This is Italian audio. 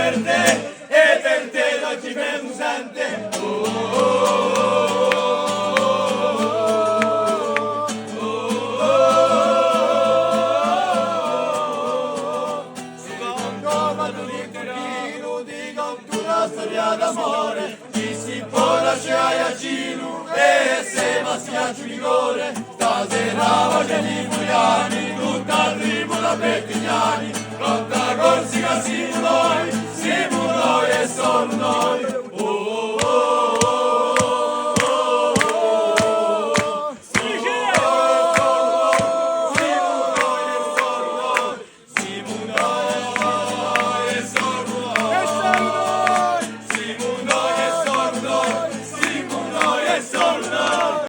per te, e per te non ci fermo sente. Storia d'amore, chi si può lasciare a Cinu e se maschia ci vigore, stasera voce di Mugliani, tutta tribuna Bettignani, lotta Corsica siamo noi e solo noi.